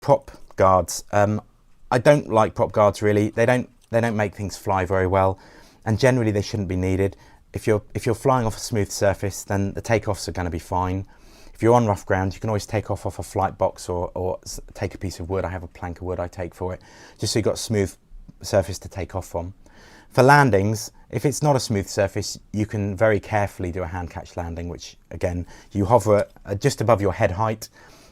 Prop guards. I don't like prop guards really. They don't make things fly very well, and generally they shouldn't be needed. If you're flying off a smooth surface, then the takeoffs are going to be fine. If you're on rough ground, you can always take off a flight box or take a piece of wood. I have a plank of wood I take for it, just so you've got smooth surface to take off from. For landings, if it's not a smooth surface, you can very carefully do a hand catch landing, which again, you hover just above your head height.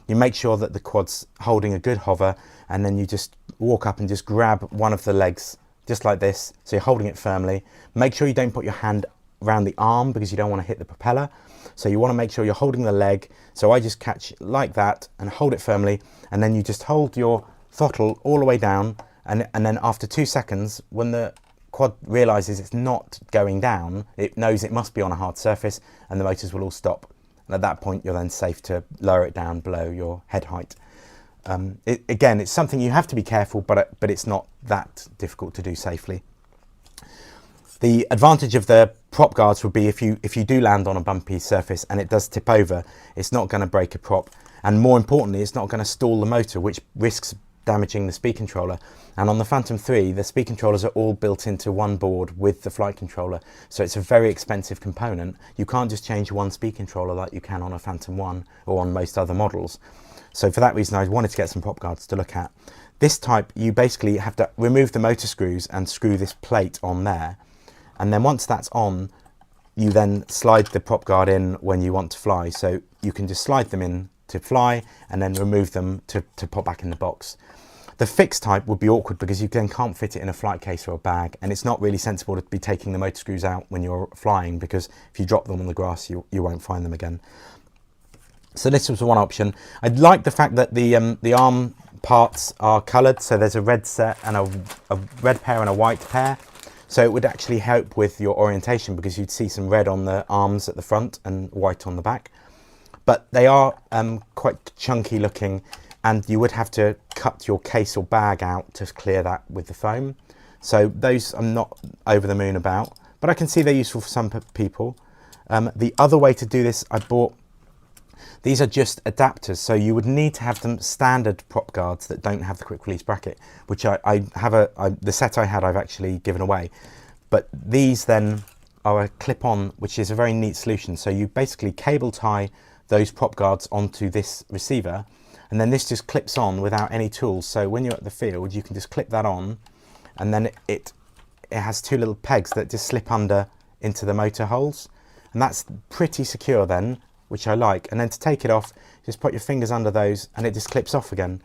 You make sure that the quad's holding a good hover, and then you just walk up and just grab one of the legs, just like this. So you're holding it firmly. Make sure you don't put your hand around the arm because you don't want to hit the propeller. So you want to make sure you're holding the leg. So I just catch like that and hold it firmly, and then you just hold your throttle all the way down, and then after 2 seconds, when the quad realizes it's not going down, it knows it must be on a hard surface, and the motors will all stop. And at that point, you're then safe to lower it down below your head height. Again, it's something you have to be careful, but it's not that difficult to do safely. The advantage of the prop guards would be if you do land on a bumpy surface and it does tip over, it's not going to break a prop, and more importantly, it's not going to stall the motor, which risks damaging the speed controller. And on the Phantom 3, the speed controllers are all built into one board with the flight controller, so it's a very expensive component. You can't just change one speed controller like you can on a Phantom 1 or on most other models. So for that reason, I wanted to get some prop guards to look at. This type, you basically have to remove the motor screws and screw this plate on there, and then once that's on, you then slide the prop guard in when you want to fly. So you can just slide them in to fly and then remove them to pop back in the box. The fixed type would be awkward because you then can't fit it in a flight case or a bag, and it's not really sensible to be taking the motor screws out when you're flying, because if you drop them on the grass, you won't find them again. So this was one option. I like the fact that the arm parts are coloured, so there's a red set and a red pair and a white pair. So it would actually help with your orientation, because you'd see some red on the arms at the front and white on the back. But they are quite chunky looking, and you would have to cut your case or bag out to clear that with the foam. So those I'm not over the moon about, but I can see they're useful for some people. The other way to do this, I bought, these are just adapters, so you would need to have them standard prop guards that don't have the quick release bracket, which I have the set I had I've actually given away. But these then are a clip-on, which is a very neat solution. So you basically cable tie those prop guards onto this receiver, and then this just clips on without any tools. So when you're at the field, you can just clip that on, and then it has two little pegs that just slip under into the motor holes, and that's pretty secure then, which I like. And then to take it off, just put your fingers under those and it just clips off again.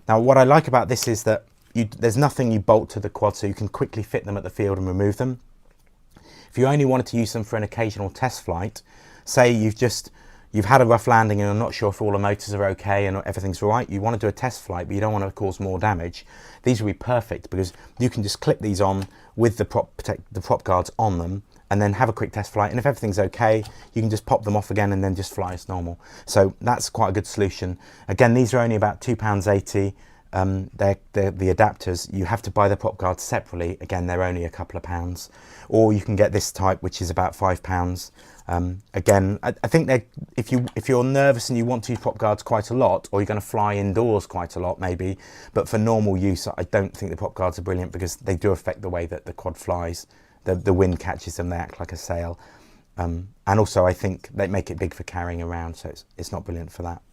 Now what I like about this is that there's nothing you bolt to the quad, so you can quickly fit them at the field and remove them. If you only wanted to use them for an occasional test flight, say you've had a rough landing and you're not sure if all the motors are okay and everything's all right, you want to do a test flight but you don't want to cause more damage, these would be perfect, because you can just clip these on with the prop guards on them, and then have a quick test flight, and if everything's okay, you can just pop them off again and then just fly as normal. So that's quite a good solution. Again, these are only about £2.80. They're the adapters. You have to buy the prop guards separately. Again, they're only a couple of pounds. Or you can get this type, which is about £5. Again, I think if you're nervous and you want to use prop guards quite a lot, or you're going to fly indoors quite a lot maybe, but for normal use, I don't think the prop guards are brilliant, because they do affect the way that the quad flies. The wind catches them, they act like a sail. And also I think they make it big for carrying around, so it's not brilliant for that.